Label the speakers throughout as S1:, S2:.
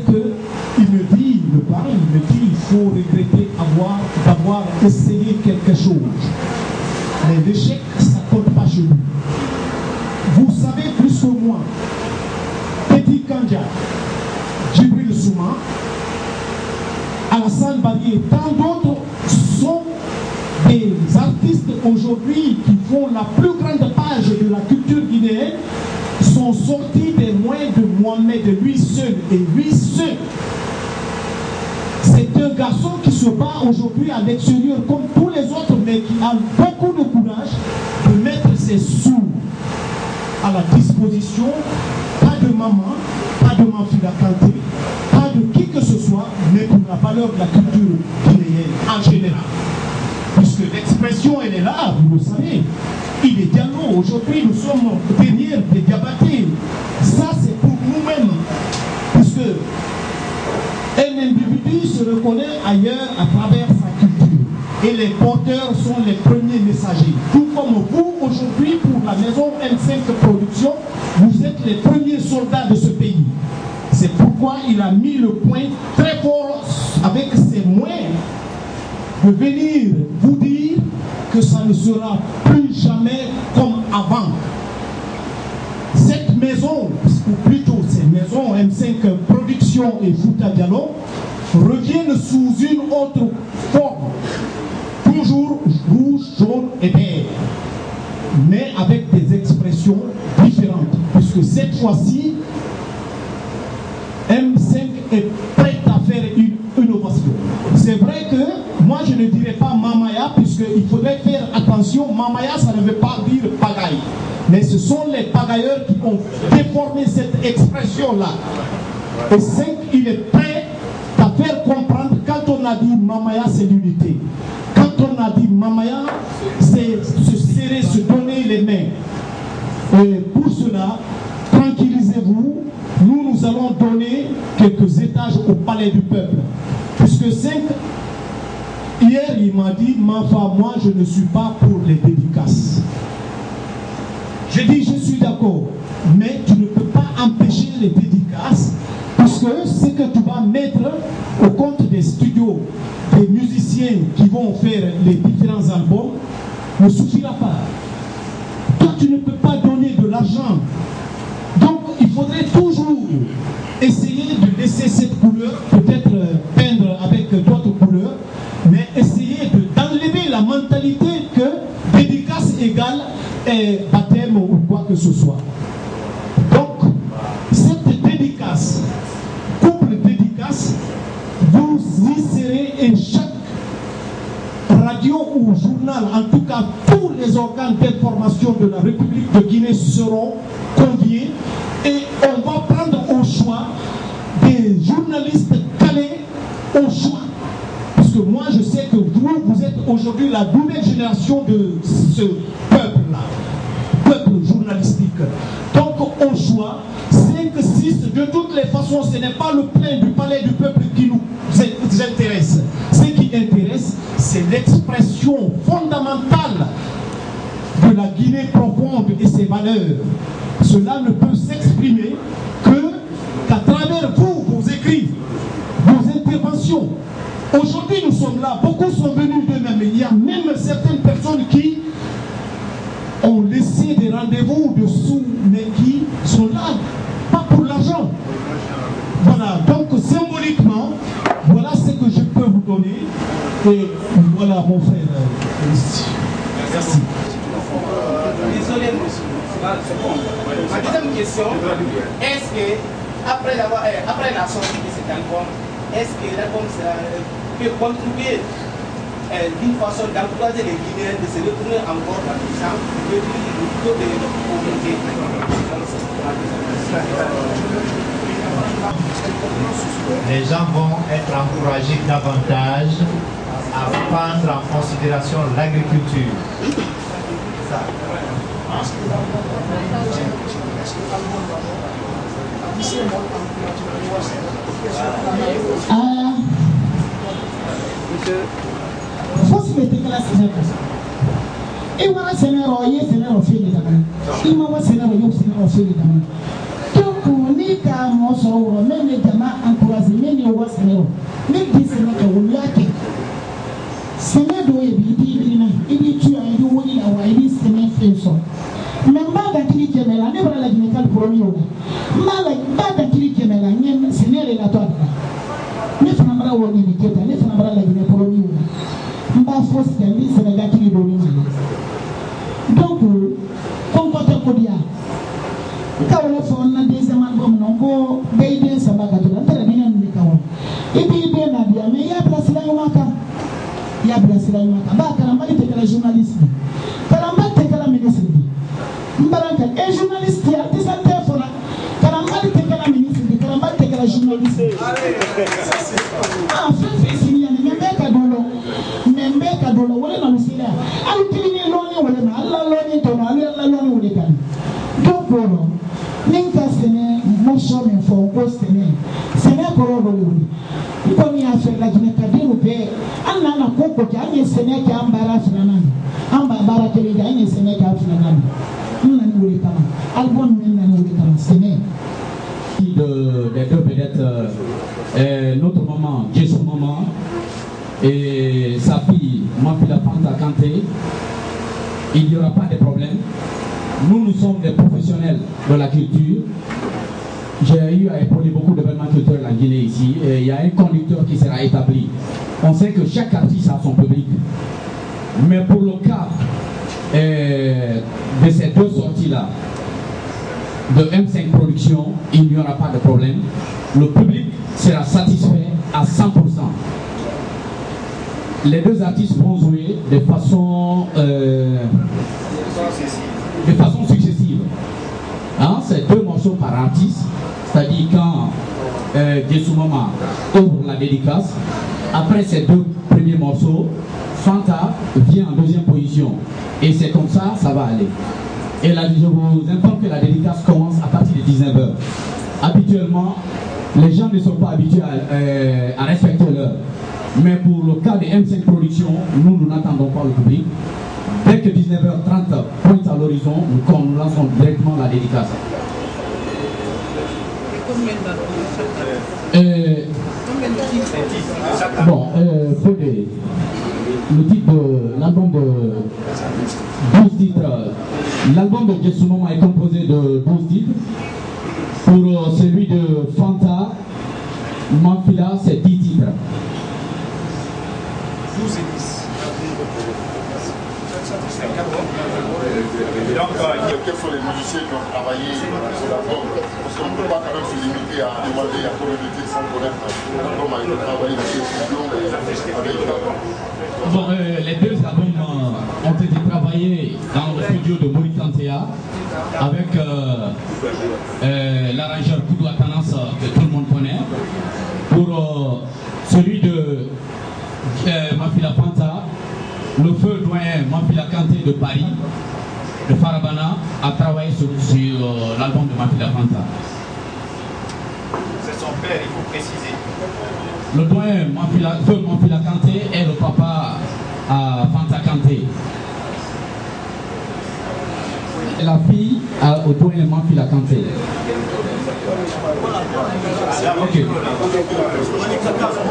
S1: qu'il me dit, il me parle, il me dit il faut regretter d'avoir essayé quelque chose. Mais l'échec, ça ne compte pas chez nous. Vous savez plus que moi, Petit Kandja, Djibril Souma, Alassane Bari et tant d'autres sont des artistes aujourd'hui qui font la plus grande page de la culture guinéenne, sont sortis des moyens de Mohamed, lui seul et lui seul. C'est un garçon qui se bat aujourd'hui à l'extérieur comme tous les autres, mais qui a beaucoup de courage de mettre ses sous à la disposition, pas de maman, pas de Mafida Kanté, pas de qui que ce soit, mais pour la valeur de la culture guinéenne en général. Puisque l'expression, elle est là, vous le savez. Il est Diallo. Aujourd'hui, nous sommes derrière des Diabatés. Ça, c'est pour nous-mêmes. Puisque un individu se reconnaît ailleurs à travers sa culture. Et les porteurs sont les premiers messagers. Tout comme vous, aujourd'hui, pour la maison M5 Production, vous êtes les premiers soldats de ce pays. C'est pourquoi il a mis le point très fort avec ses moyens de venir vous dire que ça ne sera plus jamais comme avant. Cette maison, ou plutôt ces maisons M5 Production et Fouta Diallo, reviennent sous une autre forme, toujours rouge, jaune et vert, mais avec des expressions différentes, puisque cette fois-ci, M5 est prête à faire une innovation. C'est vrai que moi je ne dirais pas Mamaya, puisqu'il faudrait faire attention. Mamaya, ça ne veut pas dire pagaille, mais ce sont les pagailleurs qui ont déformé cette expression-là. Et 5, il est prêt à faire comprendre, quand on a dit Mamaya, c'est l'unité. Quand on a dit Mamaya, c'est se serrer, se donner les mains. Et pour cela, tranquillisez-vous, nous allons donner quelques étages au palais du peuple. Puisque 5, hier il m'a dit, Mafa, moi je ne suis pas pour les dédicaces. Je dis, je suis d'accord, mais tu ne peux pas empêcher les dédicaces, puisque ce que tu vas mettre au compte des studios, des musiciens qui vont faire les différents albums, ne suffira pas. Toi, tu ne peux pas donner de l'argent. Donc, il faudrait toujours essayer de laisser cette couleur, peut-être peindre avec d'autres couleurs, mais essayer d'enlever la mentalité que dédicace égale baptême ou quoi que ce soit. Donc, cette dédicace, couple dédicace, vous y serez et chaque radio ou journal, en tout cas tous les organes d'information de la République de Guinée seront conviés et on va prendre au choix des journalistes calés au choix. Parce que moi je sais que vous êtes aujourd'hui la nouvelle génération de ce peuple-là, peuple journalistique. Donc au choix, 5, 6, de toutes les façons, ce n'est pas le plein du palais du peuple qui nous intéresse. Ce qui intéresse, c'est l'expression fondamentale de la Guinée profonde et ses valeurs. Cela ne peut s'exprimer qu'à travers vous, vos écrits, vos interventions. Aujourd'hui, nous sommes là, beaucoup sont venus d'eux-mêmes. Il y a même certaines personnes qui ont laissé des rendez-vous dessous, mais qui sont là, pas pour l'argent. Voilà, donc symboliquement, voilà ce que je peux vous donner. Et voilà mon frère. Merci.
S2: Désolé, monsieur. Ma deuxième question, est-ce que après la sortie de cet album, est-ce que l'album peut contribuer d'une façon d'encourager les Guinéens de se retourner encore dans le champ, de plutôt de pauvreté?
S3: Les gens vont être encouragés davantage à prendre en considération l'agriculture.
S4: Fosse me tekela senero. E wala senero ye senero fini tamani. Ima wa senero yo senero fini tamani. Donc ni ka mo so woro même jama encourager so. Memba da kili kemela ne bra la ginekal promiyo. Mala ba da kili kemela ne senere la toa. Ne fana mara woni ni keta ne fana mara la ginekal promiyo. Mba force kan ni Sénégal kili do ni mala. Donc kon ko te ko dia. Ka wala fo na deuxième album non ko beide samba ka to tara ni ni ka wala. Ibi be na dia me ya place la yumaka. Ya place la yumaka. Ba kana mali te kala journaliste. Kana mali te kala ministre. Mbaranka e journaliste ya tisa telefona. Kana mali te kala ministre, kana mali te kala journaliste. Ah, fait signer ni membe ka dolo wala na musila. Alu kini loni wala na Allah loni to na Allah loni wala kan. Donc voilà. Ninka sene motion me fo ko sene ko ro wuli. Ko ni affaire la gine kadiru be. Anna na koko ki anye sene ki ambara finana. Amba bara kele ga anye sene ki finana.
S5: Des deux peut-être notre maman, Jésus maman et sa fille, Mafila Fanta Kanté, il n'y aura pas de problème. Nous sommes des professionnels de la culture. J'ai eu à épauler beaucoup d'événements culturels en Guinée ici et il y a un conducteur qui sera établi. On sait que chaque artiste a son public. Mais pour le cas de ces deux sorties-là, de M5 Production, il n'y aura pas de problème. Le public sera satisfait à 100%. Les deux artistes vont jouer de façon successive. Hein? C'est deux morceaux par artiste, c'est-à-dire quand Jesumama ouvre la dédicace, après ces deux premiers morceaux, Fanta vient en deuxième position. Et c'est comme ça, ça va aller. Et là, je vous informe que la dédicace commence à partir de 19h. Habituellement, les gens ne sont pas habitués à respecter l'heure. Mais pour le cas de M5 Production, nous n'attendons pas le public. Dès que 19h30 pointe à l'horizon, nous lançons directement la dédicace. Bon, le titre de l'album de 12 titres. L'album de Jesumama est composé de 12 titres. Pour celui de Fanta, Mafila, c'est 10 titres.
S2: 12 et 10.
S6: Donc, quels sont les musiciens qui ont travaillé sur l'album? Parce qu'on ne peut pas quand même se limiter à demander à combien de titres sans connaître l'album a été travaillé dans les studios avec.
S5: Bon, les deux albums ont été travaillés dans le studio de Morikantea avec l'arrangeur Koudou Atanas que tout le monde connaît. Pour celui de Mafila Fanta, le feu doyen Mafila Kanté de Paris, de Farabana, a travaillé sur l'album de Mafila Fanta.
S2: C'est son père, il faut préciser.
S5: Le doyen feu Mafila Kanté est le papa à Fanta Kanté. Et la fille au doyen Mafila Kanté. Ok.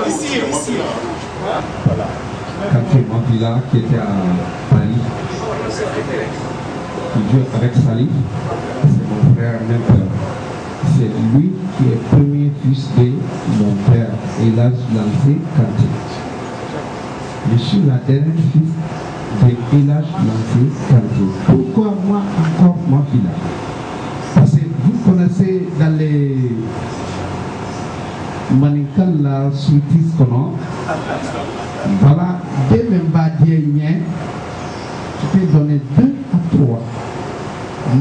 S2: Ici.
S7: Voilà. Kanté Mafila qui était à Paris, qui joue avec Salif, c'est mon frère même père. C'est lui qui est premier fils de mon père, Elhadj Lansé Kanté. Je suis la dernière fils de Elhadj Lansé Kanté. Pourquoi moi encore Mafila? Parce que vous connaissez dans les Maninkal la Soutis Kono, voilà, dès même Badienien, je peux donner 2 à 3.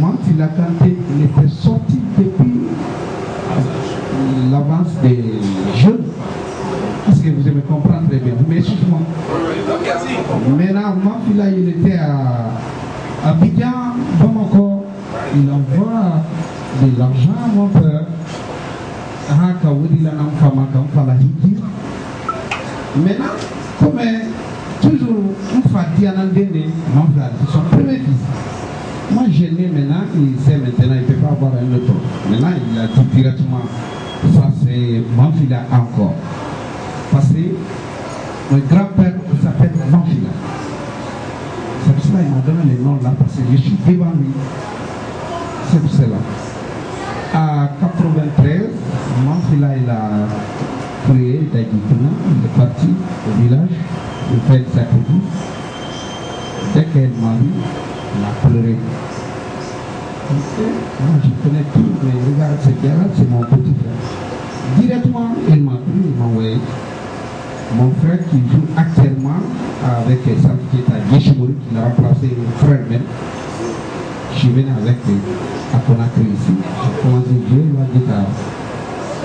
S7: Mafila Kanté, il était sorti depuis l'avance des jeunes. Est-ce que vous aimez comprendre très bien? Mais excuse-moi. Maintenant, Mafila, il était à Abidjan, Bamako. Il envoie de l'argent à mon père. Maintenant, comme toujours, on fait mon frère, c'est son premier fils. Moi, j'ai né maintenant, il sait maintenant, il ne peut pas avoir un autre. Maintenant, il a dit directement, ça c'est Mafila encore. Parce que mon grand-père s'appelle Mafila. C'est pour cela qu'il m'a donné le nom là, parce que je suis devant lui. C'est pour cela. À 93, Manfila il a créé Dagikuna, il est parti au village, il fait sa petite. Dès qu'elle m'a vu, elle a pleuré. Moi je connais tout, mais regarde ce gars-là, c'est mon petit frère. Directement, il m'a pris, il m'a envoyé. Mon frère qui joue actuellement avec Santiketa Yeshimouri, qui l'a remplacé mon frère même. Je suis venu avec lui à Conakry ici. J'ai commencé à jouer la guitare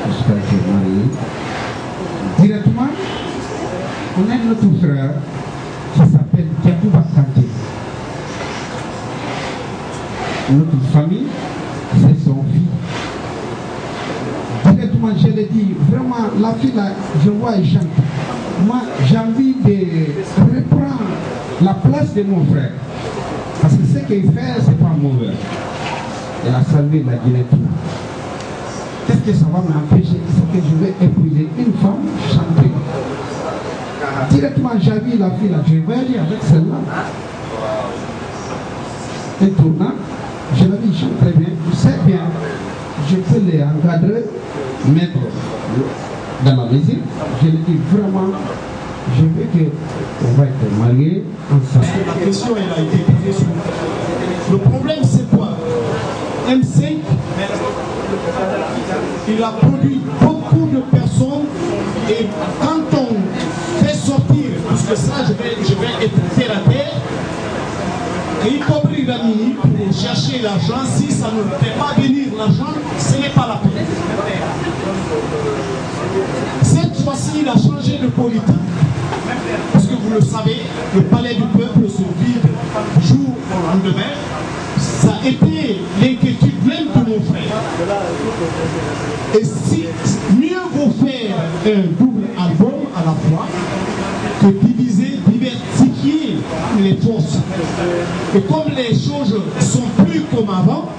S7: jusqu'à ce que je suis marié. Directement, on a notre frère qui s'appelle Diabouba Kanté. Notre famille, c'est son fils. Directement, je l'ai dit, vraiment, la fille là, je vois, elle chante. Moi, j'ai envie de reprendre la place de mon frère. Parce que ce qu'il fait, c'est pas mauvais. Elle a salvé la Guinée. Qu'est-ce que ça va m'empêcher? C'est que je vais épouser une femme chanter. Directement, j'ai vu la fille là, je vais aller avec celle-là. Un tournant, je l'ai dit, il chante très bien, il sait bien. Je peux les encadrer, mettre dans la musique. Je lui dis vraiment, je veux qu'on va être mariés ensemble.
S1: La question elle a été posée sur le problème, c'est quoi? M5, il a produit beaucoup de personnes et quand on fait sortir, puisque ça je vais être terre à terre, et y compris l'ami pour chercher l'argent, si ça ne fait pas venir l'argent, ce n'est pas la peine. Cette fois-ci, il a changé de politique. Parce que vous le savez, le palais du peuple se vide jour au lendemain. Ça a été l'inquiétude même de mon frère. Et si mieux vaut faire un double album à la fois que diviser, diversifier les forces. Et comme les choses sont plus comme avant,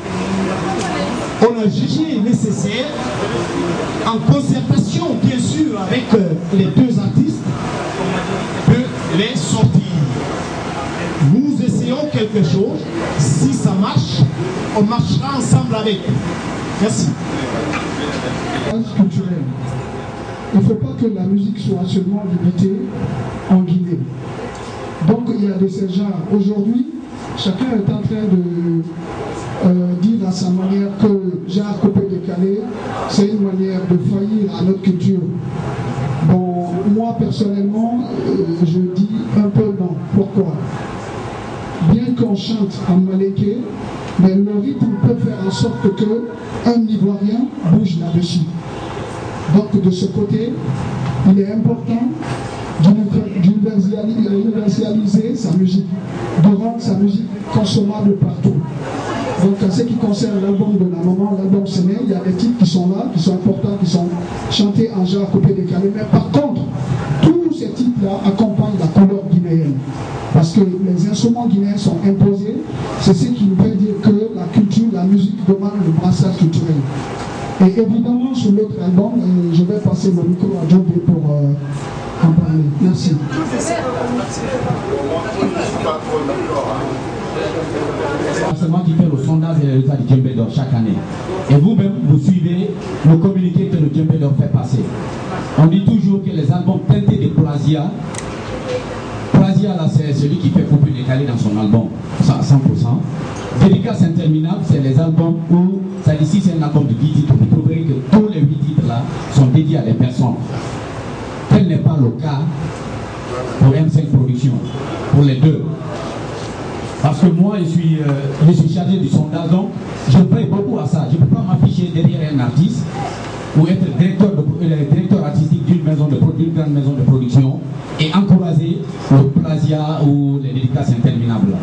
S1: on a jugé nécessaire, en concertation bien sûr avec les deux artistes, de les sortir. Nous essayons quelque chose, si ça marche, on marchera ensemble avec. Merci.
S8: Culturel. Il ne faut pas que la musique soit seulement limitée en Guinée. Donc il y a de ces genres. Aujourd'hui, chacun est en train de dire à sa manière que genre coupé décalé, c'est une manière de faillir à notre culture. Bon, moi personnellement, je dis un peu non. Pourquoi? Bien qu'on chante en maléké, mais le rythme peut faire en sorte qu'un Ivoirien bouge là-dessus. Donc de ce côté, il est important d'universaliser sa musique, de rendre sa musique consommable partout. Donc en ce qui concerne l'album de la maman, l'album Séné, il y a des titres qui sont là, qui sont importants, qui sont chantés en genre coupé décalé. Mais par contre, tous ces titres-là accompagnent la couleur guinéenne. Parce que les instruments guinéens sont imposés, c'est ce qui veut dire que la culture, la musique demande le brassage culturel. Et évidemment, sur l'autre album, je vais passer le micro à Djobé pour en parler. Merci.
S5: C'est seulement qui fait le sondage des résultats du Djembé d'Or chaque année. Et vous-même, vous suivez le communiqué que le Djembé d'Or fait passer. On dit toujours que les albums teintés de plagiat, là, c'est celui qui fait couper décalé dans son album, à 100%. Dédicace interminable, c'est les albums où, ça dit, si c'est un album de 10 titres, vous trouverez que tous les 8 titres là sont dédiés à des personnes. Tel n'est pas le cas pour M5 Productions, pour les deux. Parce que moi, je suis chargé du sondage, donc je paye beaucoup à ça. Je ne peux pas m'afficher derrière un artiste ou être directeur artistique d'une grande maison de production et encourager le plagiat ou les dédicaces interminables.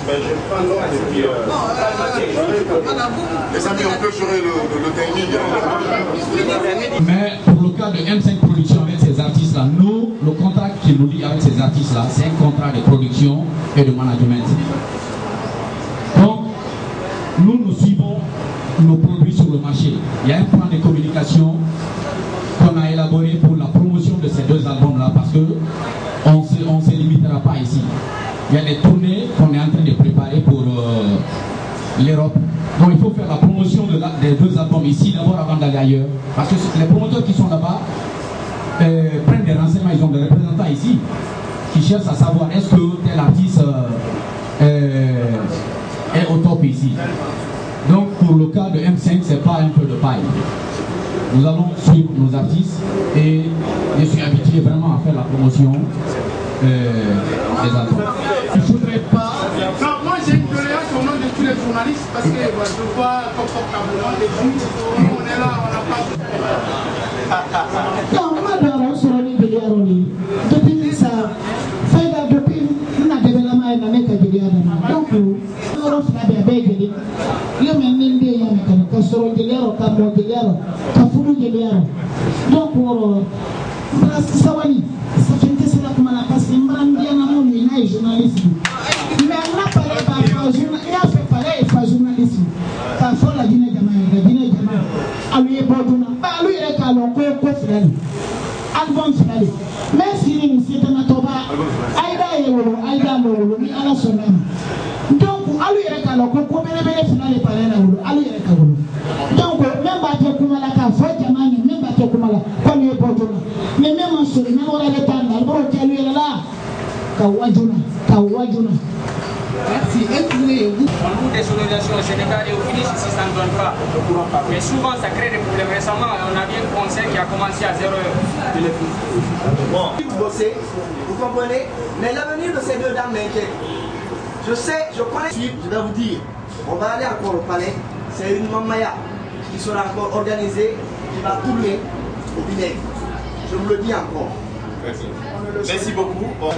S6: Ben, je prends l'ordre et puis... les amis, on peut gérer le timing.
S5: Mais pour le cas de M5 Productions avec ces artistes-là, nous, le contrat qui nous lie avec ces artistes-là, c'est un contrat de production et de management. Donc, nous suivons nos produits sur le marché. Il y a un plan de communication qu'on a élaboré pour la promotion de ces deux albums-là parce qu'on ne se limitera pas ici. Il y a des tournées qu'on est en train de préparer l'Europe. Donc il faut faire la promotion des deux albums ici d'abord avant d'aller ailleurs. Parce que les promoteurs qui sont là-bas prennent des renseignements, ils ont des représentants ici qui cherchent à savoir est-ce que tel artiste est au top ici. Donc pour le cas de M5, c'est pas un peu de paille. Nous allons suivre nos artistes et je suis habitué vraiment à faire la promotion des albums.
S1: Il ne faudrait pas...
S2: Non, moi j'ai une doléance au nom de tous les journalistes parce que je vois confortablement les juges, on est là, on n'a pas...
S4: Non, madame, on sera libérés. Depuis ça, depuis on a développé un année que je viens de donc, on a fait des bêtises. Il y a même des gens qui ont sorti de l'air, qui ont de l'air, qui ont fourni de l'air. Donc, ça va aller. Ça fait que c'est là comme la passe. Il m'a dit à mon ami, journaliste. Mais on n'a pas fait journaliste. Il a fait pareil, pas journaliste. Parfois, la Guinée Jama, à lui est bon. À lui, il est à l'encore final. Album final. Mais si c'est un atoba, Aïda et Wolo, Aïda Molo, ni à la semaine. Donc, à lui, il est à l'encore, comme il est final et parrain à Wolo, à lui, il est à Wolo. Donc, même à Tokumala, faut Jamani, même à Tokumala, comme il est bon. Mais même en ce moment, on a le temps, l'album qui lui est là. Kawajuna.
S2: Merci. On loue des solidarités au Sénégal et au Finish ici, ça ne donne pas le courant. Mais souvent, ça crée des problèmes. Récemment, on a vu un concert qui a commencé à 0 heure de l'équipe.
S9: Bon, vous bossez, vous comprenez, mais l'avenir de ces deux dames m'inquiète. Je sais, je connais, je vais vous dire, on va aller encore au palais, c'est une mamaya qui sera encore organisée, qui va tourner au vinaigre. Je vous le dis encore.
S6: Merci. Merci beaucoup. Bon.